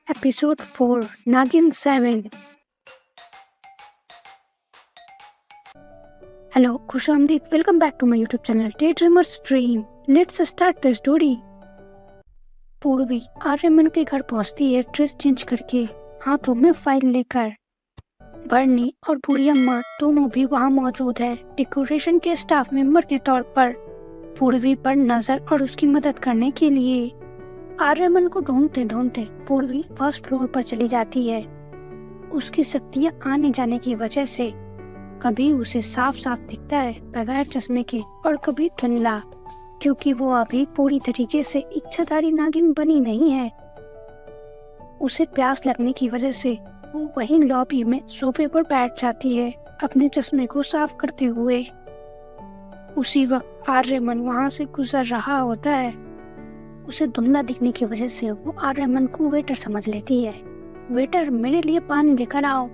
Episode 4 Nagin 7. Hello, Kushamdeep. Welcome back to my YouTube channel Daydreamer's Dream. Let's start the story. पूर्वी आर्यमन के घर पहुंचती है dress change करके, हाथों में फाइल लेकर। बर्नी और बूढ़ी अम्मा दोनों भी वहां मौजूद है, डेकोरेशन के स्टाफ मेंबर के तौर पर। पूर्वी पर नजर और उसकी मदद करने के लिए आर्यमन को ढूंढते ढूंढते पूर्वी फर्स्ट फ्लोर पर चली जाती है। उसकी शक्तियां आने जाने की वजह से कभी उसे साफ साफ दिखता है बगैर चश्मे के, और कभी धुंधला, क्योंकि वो अभी पूरी तरीके से इच्छाधारी नागिन बनी नहीं है। उसे प्यास लगने की वजह से वो वहीं लॉबी में सोफे पर बैठ जाती है, अपने चश्मे को साफ करते हुए। उसी वक्त आर्यमन वहां से गुजर रहा होता है। उसे धुंधला दिखने की वजह से वो आर्यमन को वेटर समझ लेती है। वेटर, मेरे लिए पानी लेकर आओ।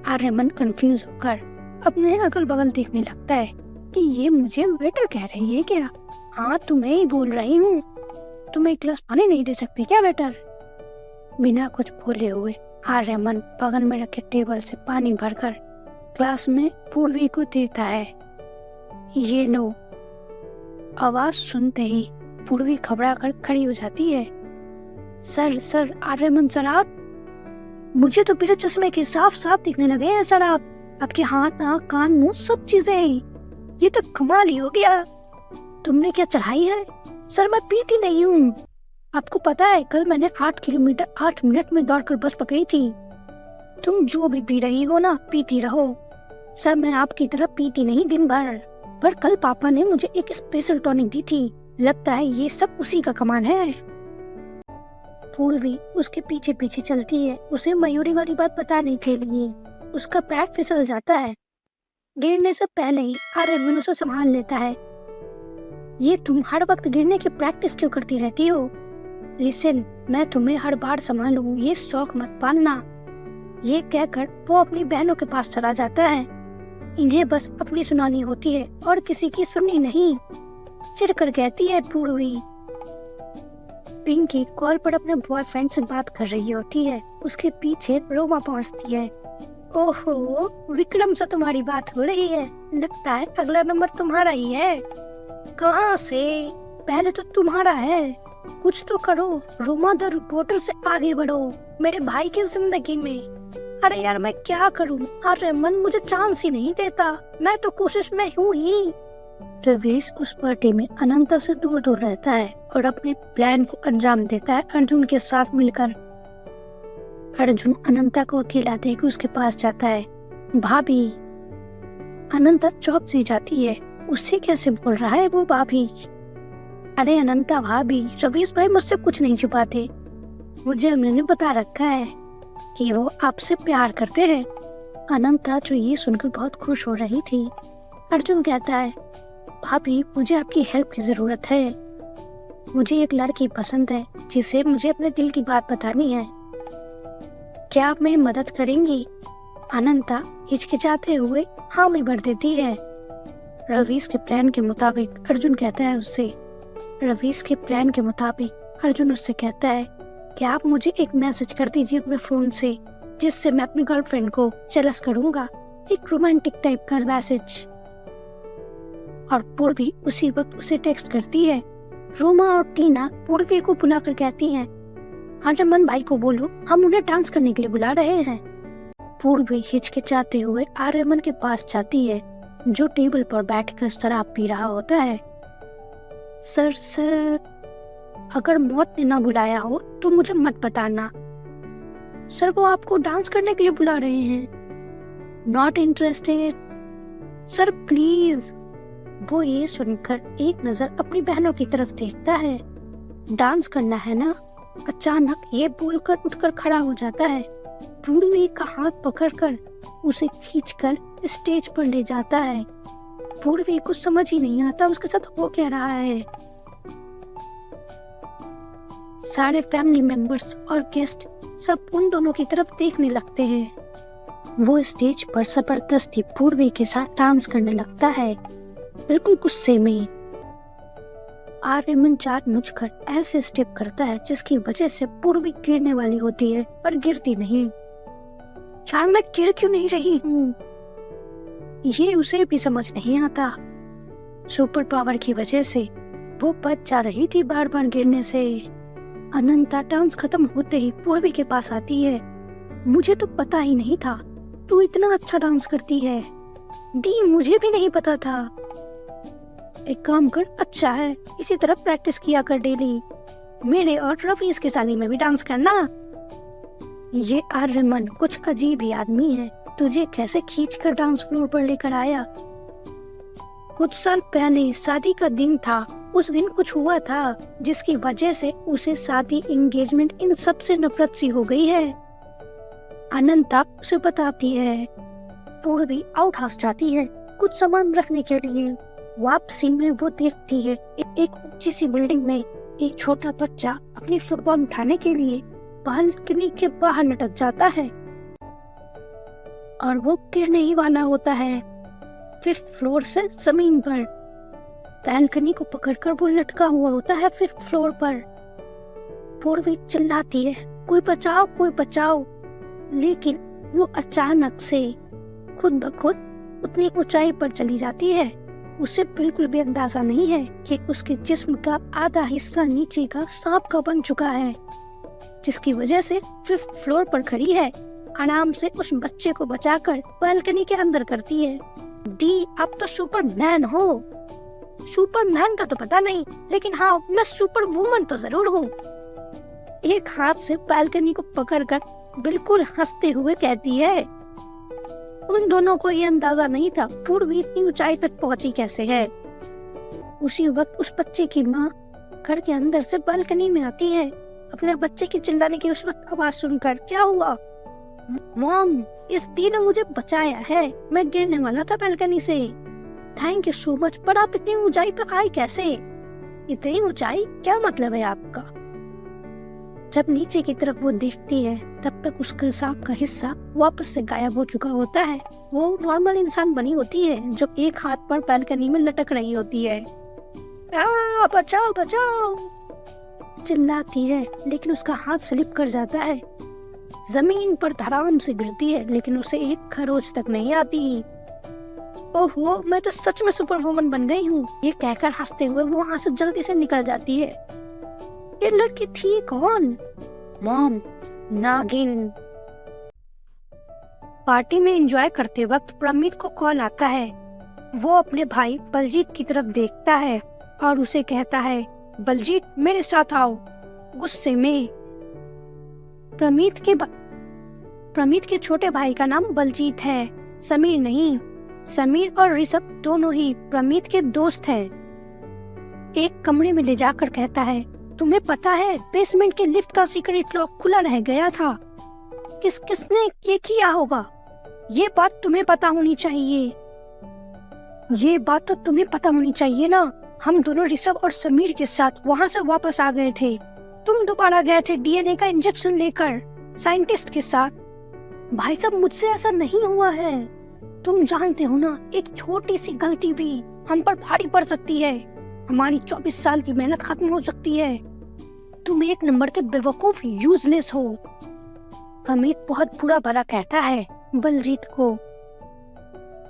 आर्यमन कंफ्यूज होकर अपने अगल बगल देखने लगता है कि ये मुझे वेटर कह रही है क्या? हाँ, तुम्हें ही बोल रही हूँ। तुम एक गिलास पानी नहीं दे सकती क्या वेटर? बिना कुछ बोले हुए आर्यमन बगल में रखे टेबल से पानी भरकर ग्लास में पूर्वी को देता है। ये लो। आवाज सुनते ही पूर्वी घबरा कर खड़ी हो जाती है। सर, आर्यमन सर, आप? मुझे तो मेरे चश्मे के साफ साफ दिखने लगे हैं सर। आपके हाथ, नाक, कान, मुंह, सब चीजें। ये तो कमाल ही हो गया। तुमने क्या चढ़ाई है? सर, मैं पीती नहीं हूँ। आपको पता है, कल मैंने 8 किलोमीटर 8 मिनट में दौड़कर बस पकड़ी थी। तुम जो भी पी रही हो ना, पीती रहो। सर, मैं आपकी तरह पीती नहीं दिन भर, पर कल पापा ने मुझे एक स्पेशल टॉनिक दी थी। लगता है ये सब उसी का कमाल है। पूर्वी उसके पीछे पीछे चलती है, उसे मयूरी वाली बात बताने के लिए। उसका पैर फिसल जाता है। गिरने से पहले ही आर्यमन उसे संभाल लेता है। ये तुम हर वक्त गिरने की प्रैक्टिस क्यों करती रहती हो? लिसन, मैं तुम्हें हर बार संभालूं, ये शौक मत पालना। ये कहकर वो अपनी बहनों के पास चला जाता है। इन्हें बस अपनी सुनानी होती है और किसी की सुननी नहीं, चिढ़कर कहती है पूर्वी। पिंकी कॉल पर अपने बॉयफ्रेंड से बात कर रही होती है। उसके पीछे रोमा पहुंचती है। ओहो, विक्रम से तुम्हारी बात हो रही है। लगता है अगला नंबर तुम्हारा ही है। कहाँ से? पहले तो तुम्हारा है। कुछ तो करो रोमा, द रिपोर्टर से आगे बढ़ो मेरे भाई की जिंदगी में। अरे यार, मैं क्या करूं? आर्यमन मुझे चांस ही नहीं देता। मैं तो कोशिश में हूँ ही। रवीश उस पार्टी में अनंता से दूर दूर रहता है और अपने प्लान को अंजाम देता है अर्जुन के साथ मिलकर। अर्जुन अनंता को अकेला देख उसके पास जाता है। भाभी। अनंता चौंक सी जाती है। उससे कैसे बोल रहा है वो भाभी? अरे अनंता भाभी, रवीश भाई मुझसे कुछ नहीं छुपाते। मुझे उन्होंने बता रखा है कि वो आपसे प्यार करते हैं। अनंता जो ये सुनकर बहुत खुश हो रही थी। अर्जुन कहता है, भाभी मुझे आपकी हेल्प की जरूरत है। मुझे एक लड़की पसंद है जिसे मुझे अपने दिल की बात बतानी है। क्या आप मेरी मदद करेंगी? अनंता हिचकिचाते हुए हाँ में भर देती है। रवीश के प्लान के मुताबिक अर्जुन कहता है उससे अर्जुन उससे कहता है कि आप मुझे एक मैसेज कर दीजिए अपने फोन से, जिससे मैं अपनी गर्लफ्रेंड को जेलस करूंगा। एक रोमांटिक टाइप का मैसेज। और पूर्वी उसी वक्त उसे टेक्स्ट करती है। रोमा और टीना पूर्वी को बुलाकर कहती हैं, आर्यमन भाई को बोलो हम उन्हें डांस करने के लिए बुला रहे हैं। पूर्वी हिचकिचाते हुए आर्यमन के पास जाती है, जो टेबल पर बैठकर शराब पी रहा होता है। सर, अगर मौत ने ना बुलाया हो तो मुझे मत बताना। सर, वो आपको डांस करने के लिए बुला रहे हैं। Not interested. Sir please. वो ये सुनकर एक नजर अपनी बहनों की तरफ देखता है। डांस करना है ना? अचानक ये बोलकर उठकर खड़ा हो जाता है। पूर्वी का हाथ पकड़कर उसे खींचकर स्टेज पर ले जाता है। पूर्वी को समझ ही नहीं आता उसके साथ हो क्या रहा है। सारे फैमिली मेंबर्स और गेस्ट सब उन दोनों की तरफ देखने लगते हैं। वो स्टेज पर जबरदस्ती पूर्वी के साथ डांस करने लगता है, बिल्कुल गुस्से में। आर्यमन जानबूझकर ऐसे स्टेप करता है जिसकी वजह से पूर्वी गिरने वाली होती है पर गिरती नहीं। यार मैं गिर क्यों नहीं रही हूँ, ये उसे भी समझ नहीं आता। सुपर पावर की वजह से वो बच जा रही थी बार बार गिरने से। अनंता डांस खत्म होते ही पूर्वी के पास आती है। मुझे तो पता ही नहीं था तू इतना अच्छा डांस करती है। दी मुझे भी नहीं पता था। एक काम कर, अच्छा है इसी तरह प्रैक्टिस किया कर डेली। मेरे और रवीश की शादी में भी डांस करना। ये आर्यमन कुछ अजीब ही आदमी है, तुझे कैसे खींचकर डांस फ्लोर पर लेकर आया। कुछ साल पहले शादी का दिन था। उस दिन कुछ हुआ था जिसकी वजह से उसे शादी, एंगेजमेंट इन सब से नफरत सी हो गई है। अनंता उसे बताती है। पूर्वी आउट हाउस जाती है कुछ सामान रखने के लिए। वापसी में वो देखती है एक ऊंची सी बिल्डिंग में एक छोटा बच्चा अपनी फुटबॉल उठाने के लिए बालकनी के बाहर लटक जाता है और वो गिरने ही वाला होता है, फिफ्थ फ्लोर से जमीन पर। बालकनी को पकड़कर वो लटका हुआ होता है फिफ्थ फ्लोर पर। पूर्वी चिल्लाती है कोई बचाओ कोई बचाओ, लेकिन वो अचानक से खुद ब खुद उतनी ऊंचाई पर चली जाती है। उसे बिल्कुल भी अंदाजा नहीं है कि उसके जिस्म का आधा हिस्सा नीचे का सांप का बन चुका है, जिसकी वजह से फिफ्थ फ्लोर पर खड़ी है। आराम से उस बच्चे को बचाकर बालकनी के अंदर करती है। दी आप तो सुपरमैन हो। सुपरमैन का तो पता नहीं, लेकिन हाँ मैं सुपर वुमन तो जरूर हूँ। एक हाथ से बालकनी को पकड़कर बिल्कुल हंसते हुए कहती है। उन दोनों को ये अंदाजा नहीं था पूर्वी इतनी ऊंचाई तक पहुंची कैसे है। उसी वक्त उस बच्चे की माँ घर के अंदर से बालकनी में आती है अपने बच्चे की चिल्लाने की उस वक्त आवाज सुनकर। क्या हुआ? मॉम, इस दी ने मुझे बचाया है, मैं गिरने वाला था बालकनी से। Thank you so much. पर आप इतनी ऊंचाई पर आए कैसे? इतनी ऊंचाई क्या मतलब है आपका? जब नीचे की तरफ वो देखती है तब तक उसका सांप का हिस्सा वापस से गायब हो चुका होता है। वो नॉर्मल इंसान बनी होती है जो एक हाथ पर बालकनी में लटक रही होती है। बचाओ बचाओ चिल्लाती है, लेकिन उसका हाथ स्लिप कर जाता है। जमीन पर धड़ाम से गिरती है, लेकिन उसे एक खरोच तक नहीं आती। ओहो, मैं तो सच में सुपर वुमन बन गई हूँ, ये कहकर हंसते हुए वो वहाँ से जल्दी से निकल जाती है। ये लड़की थी कौन? मॉम, नागिन। पार्टी में एंजॉय करते वक्त प्रमित को कॉल आता है। वो अपने भाई बलजीत की तरफ देखता है और उसे कहता है, बलजीत मेरे साथ आओ। गुस्से में प्रमित के छोटे भाई का नाम बलजीत है, समीर नहीं। समीर और ऋषभ दोनों ही प्रमित के दोस्त हैं। एक कमरे में ले जाकर कहता है, तुम्हें पता है बेसमेंट के लिफ्ट का सीक्रेट लॉक खुला रह गया था। किसने ये किया होगा? ये बात तुम्हें पता होनी चाहिए। ये बात तो तुम्हें पता होनी चाहिए ना। हम दोनों ऋषभ और समीर के साथ वहाँ से वापस आ गए थे। तुम दोबारा गए थे डीएनए का इंजेक्शन लेकर साइंटिस्ट के साथ। भाई साहब, मुझसे ऐसा नहीं हुआ है। तुम जानते हो ना, एक छोटी सी गलती भी हम पर भारी पड़ सकती है। हमारी 24 साल की मेहनत खत्म हो सकती है। तुम एक नंबर के बेवकूफ, यूजलेस हो। अमित बहुत बुरा भला कहता है बलजीत को।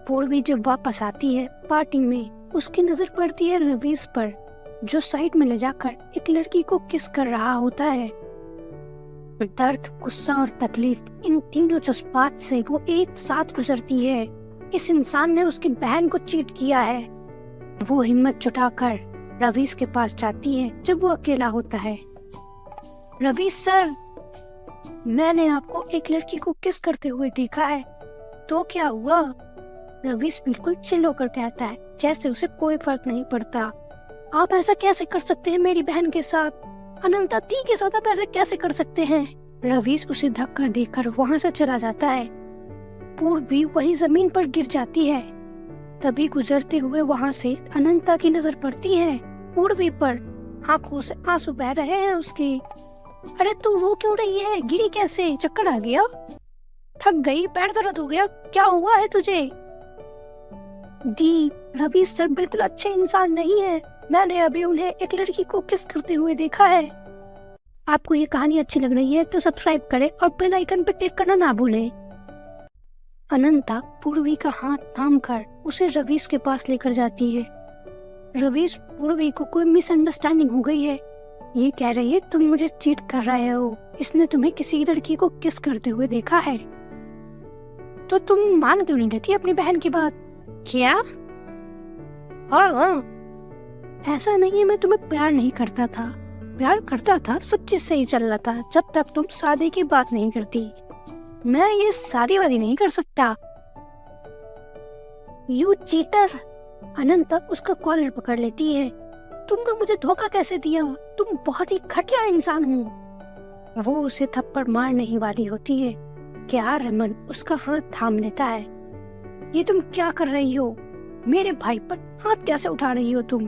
पूर्वी जब वापस आती है पार्टी में, उसकी नजर पड़ती है रवीश पर, जो साइड में ले जाकर एक लड़की को किस कर रहा होता है। दर्द, गुस्सा और तकलीफ, इन तीनों जज्बात से वो एक साथ गुजरती है। इस इंसान ने उसकी बहन को चीट किया है। वो हिम्मत जुटाकर रवीश के पास जाती है जब वो अकेला होता है। रवीश सर, मैंने आपको एक लड़की को किस करते हुए देखा है। तो क्या हुआ? रवीश बिल्कुल चिल होकर कहता है, जैसे उसे कोई फर्क नहीं पड़ता। आप ऐसा कैसे कर सकते हैं मेरी बहन के साथ? अनंता दी के साथ आप ऐसा कैसे कर सकते हैं? रवीश उसे धक्का देकर वहाँ से चला जाता है। पूर्वी वही जमीन पर गिर जाती है। तभी गुजरते हुए वहाँ से अनंता की नजर पड़ती है पूर्वी पर। आंखों से आंसू बह रहे हैं उसके। अरे तू रो क्यों रही है? गिरी कैसे? चक्कर आ गया? थक गई? पैर दर्द हो गया? क्या हुआ है तुझे? दी, रवीश सर बिल्कुल अच्छे इंसान नहीं है। मैंने अभी उन्हें एक लड़की को किस करते हुए देखा है। आपको ये कहानी अच्छी लग रही है तो सब्सक्राइब करें और बेल आइकन पर क्लिक करना ना भूलें। अनंता पूर्वी का हाथ थामकर उसे रवीश के पास लेकर जाती है। रवीश, पूर्वी को कोई मिसअंडरस्टैंडिंग हो गई है। ये कह रही है तुम मुझे चीट कर रहे हो, इसने तुम्हें किसी लड़की को किस करते हुए देखा है। तो तुम मान क्यों नहीं लेती अपनी बहन की बात? क्या? हाँ, ऐसा नहीं है मैं तुम्हें प्यार नहीं करता था, प्यार करता था, सब चीज सही चल रहा था जब तक तुम शादी की बात नहीं करती। मैं ये शादी वादी नहीं कर सकता। You cheater. अनंता उसका कॉलर पकड़ लेती है। तुमने मुझे धोखा कैसे दिया? तुम बहुत ही घटिया इंसान हो। वो उसे थप्पड़ मारने ही वाली होती है कि रमन उसका हाथ थाम लेता है। ये तुम क्या कर रही हो? मेरे भाई पर हाथ कैसे उठा रही हो तुम?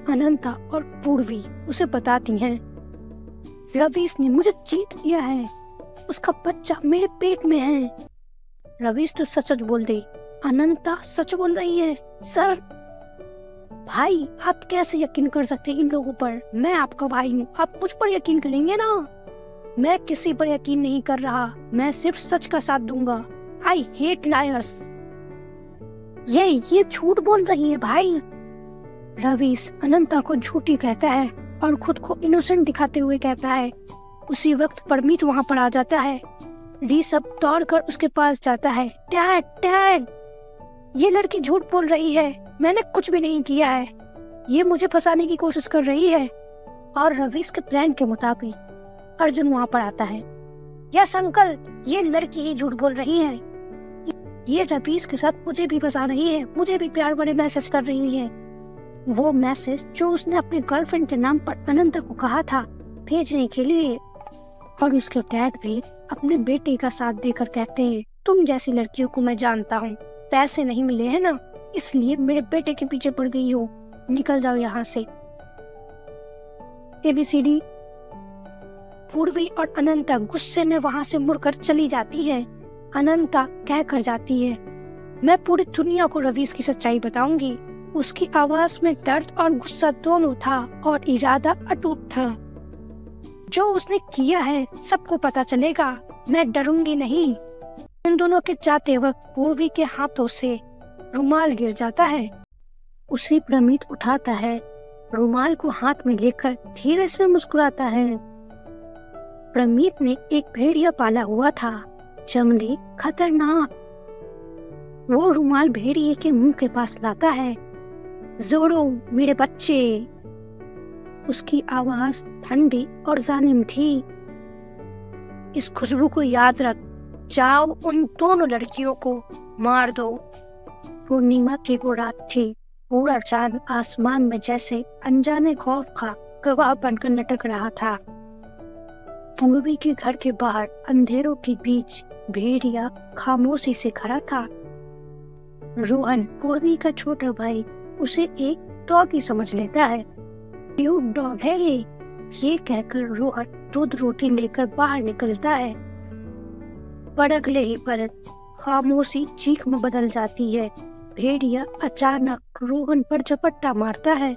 अनंता और पूर्वी उसे बताती हैं, रवीश ने मुझे चीट किया है, उसका बच्चा मेरे पेट में है। रवीश तो सच बोल दे। अनंता सच बोल रही है। सर, भाई आप कैसे यकीन कर सकते हैं इन लोगों पर? मैं आपका भाई हूँ, आप मुझ पर यकीन करेंगे ना? मैं किसी पर यकीन नहीं कर रहा, मैं सिर्फ सच का साथ दूंगा। I hate lawyers. ये झूठ बोल रही है भाई। रवीश अनंता को झूठी कहता है और खुद को इनोसेंट दिखाते हुए कहता है। उसी वक्त परमीत वहाँ पर आ जाता है। ऋषभ दौड़कर उसके पास जाता है। डैड, डैड, ये लड़की झूठ बोल रही है, मैंने कुछ भी नहीं किया है, ये मुझे फंसाने की कोशिश कर रही है। और रवीश के प्लान के मुताबिक अर्जुन वहाँ पर आता है। यस अंकल, ये लड़की ही झूठ बोल रही है, ये रवीश के साथ मुझे भी फंसा रही है, मुझे भी प्यार भरे मैसेज कर रही है। वो मैसेज जो उसने अपनी गर्लफ्रेंड के नाम पर अनंता को कहा था भेजने के लिए। और उसके डैड भी अपने बेटे का साथ देकर कहते हैं, तुम जैसी लड़कियों को मैं जानता हूँ, पैसे नहीं मिले हैं ना, इसलिए मेरे बेटे के पीछे पड़ गई हो, निकल जाओ यहाँ से। ABCD। पूर्वी और अनंता गुस्से में वहाँ से मुड़कर चली जाती है। अनंता कह कर जाती है, मैं पूरी दुनिया को रवीश की सच्चाई बताऊंगी। उसकी आवाज में दर्द और गुस्सा दोनों था और इरादा अटूट था। जो उसने किया है सबको पता चलेगा, मैं डरूंगी नहीं। इन दोनों के जाते वक्त पूर्वी के हाथों से रुमाल गिर जाता है। उसे प्रमित उठाता है, रुमाल को हाथ में लेकर धीरे से मुस्कुराता है। प्रमित ने एक भेड़िया पाला हुआ था, जंगली, खतरनाक। वो रुमाल भेड़िए के मुंह के पास लाता है। जोड़ो मेरे बच्चे। उसकी आवाज ठंडी और जालिम थी। इस खुशबू को याद रख, जाओ उन दोनों लड़कियों को मार दो। पूर्णिमा की वो रात थी। पूरा चांद आसमान में जैसे अनजाने खौफ का गवाह बनकर लटक रहा था। पूर्वी के घर के बाहर अंधेरों के बीच भेड़िया खामोशी से खड़ा था। रोहन, पूर्वी का छोटा भाई, उसे एक डॉगी समझ लेता है। क्यूट डॉग है ये कहकर रोहन दूध रोटी लेकर बाहर निकलता है। पर अगले ही पल खामोशी चीख में बदल जाती है। भेड़िया अचानक रोहन पर झपट्टा मारता है।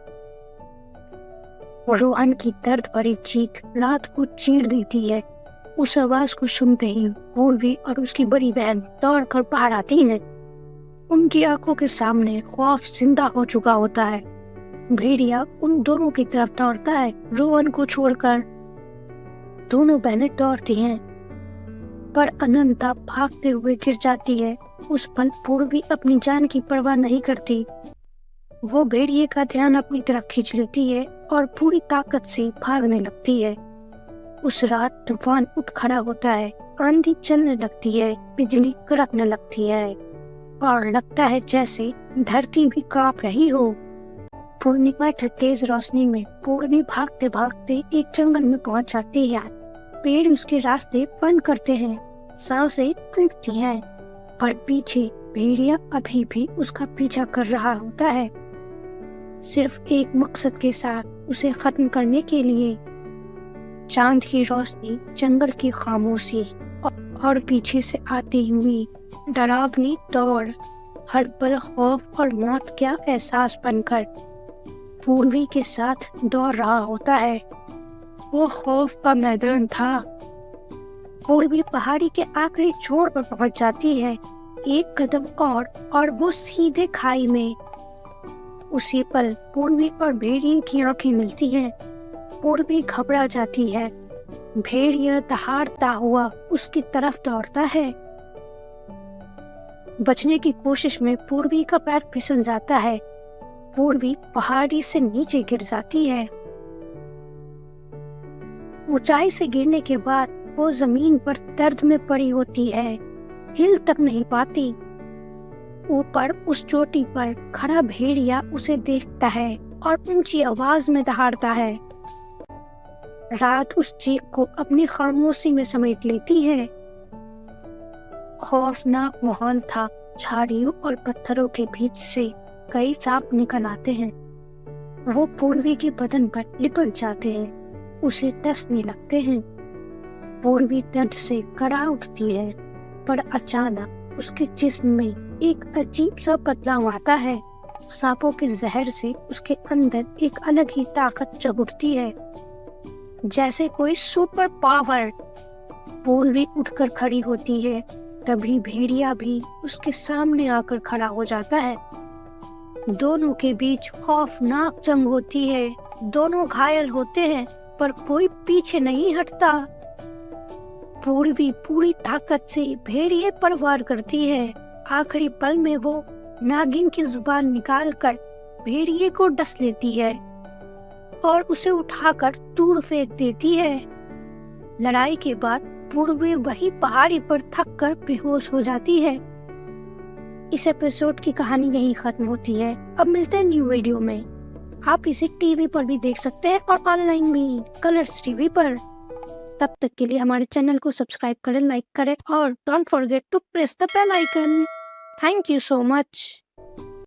रोहन की दर्द भरी चीख रात को चीर देती है। उस आवाज को सुनते ही पूर्वी और उसकी बड़ी बहन दौड़कर बाहर आती हैं। उनकी आंखों के सामने खौफ जिंदा हो चुका होता है। भेड़िया उन दोनों की तरफ दौड़ता है, रोहन को छोड़कर। दोनों बहनें दौड़ती हैं, पर अनंता भागते हुए गिर जाती है। उस पल पूर्वी अपनी जान की परवाह नहीं करती। वो भेड़िए का ध्यान अपनी तरफ खींच लेती है और पूरी ताकत से भागने लगती है। उस रात तूफान उठ खड़ा होता है, आंधी चलने लगती है, बिजली कड़कने लगती है और लगता है जैसे धरती भी कांप रही हो। पूर्णिमा की तेज रोशनी में पूर्वी भागते भागते एक जंगल में पहुंच जाती है। पेड़ उसके रास्ते बंद करते हैं, सांसें टूटती हैं, पर पीछे भेड़िया अभी भी उसका पीछा कर रहा होता है, सिर्फ एक मकसद के साथ, उसे खत्म करने के लिए। चांद की रोशनी, जंगल की खामोशी और पीछे से आती हुई डरावनी दौड़, हर पल खौफ और मौत का एहसास बनकर पूर्वी के साथ दौड़ रहा होता है। वो खौफ का मैदान था। पूर्वी पहाड़ी के आखिरी छोर पर पहुंच जाती है। एक कदम और वो सीधे खाई में। उसी पल पूर्वी और भेड़िए की आंखें मिलती हैं। पूर्वी घबरा जाती है। भेड़िया दहाड़ता हुआ उसकी तरफ दौड़ता है। बचने की कोशिश में पूर्वी का पैर फिसल जाता है। पूर्वी पहाड़ी से नीचे गिर जाती है। ऊंचाई से गिरने के बाद वो जमीन पर दर्द में पड़ी होती है, हिल तक नहीं पाती। ऊपर उस चोटी पर खड़ा भेड़िया उसे देखता है और ऊंची आवाज में दहाड़ता है। रात उस चीख को अपनी खामोशी में समेट लेती है। खौफनाक माहौल था। झाड़ियों और पत्थरों के बीच से कई सांप निकल आते हैं। वो पूर्वी के बदन पर लिपट जाते हैं, उसे डसने लगते हैं। पूर्वी दर्द से कड़ा उठती है, पर अचानक उसके जिस्म में एक अजीब सा बदलाव आता है। सांपों के जहर से उसके अंदर एक अलग ही ताकत जग उठती है, जैसे कोई सुपर पावर। पूर्वी उठकर खड़ी होती है। तभी भेड़िया भी उसके सामने आकर खड़ा हो जाता है। दोनों के बीच खौफनाक जंग होती है। दोनों घायल होते हैं, पर कोई पीछे नहीं हटता। पूर्वी पूरी ताकत से भेड़िए पर वार करती है। आखिरी पल में वो नागिन की जुबान निकालकर भेड़िए को डस लेती है और उसे उठाकर दूर फेंक देती है। लड़ाई के बाद पूर्वी वही पहाड़ी पर थक कर बेहोश हो जाती है। इस एपिसोड की कहानी यहीं खत्म होती है। अब मिलते हैं न्यू वीडियो में। आप इसे टीवी पर भी देख सकते हैं और ऑनलाइन भी, कलर्स टीवी पर। तब तक के लिए हमारे चैनल को सब्सक्राइब करें, लाइक करें और don't forget to press the bell icon. Thank you so much.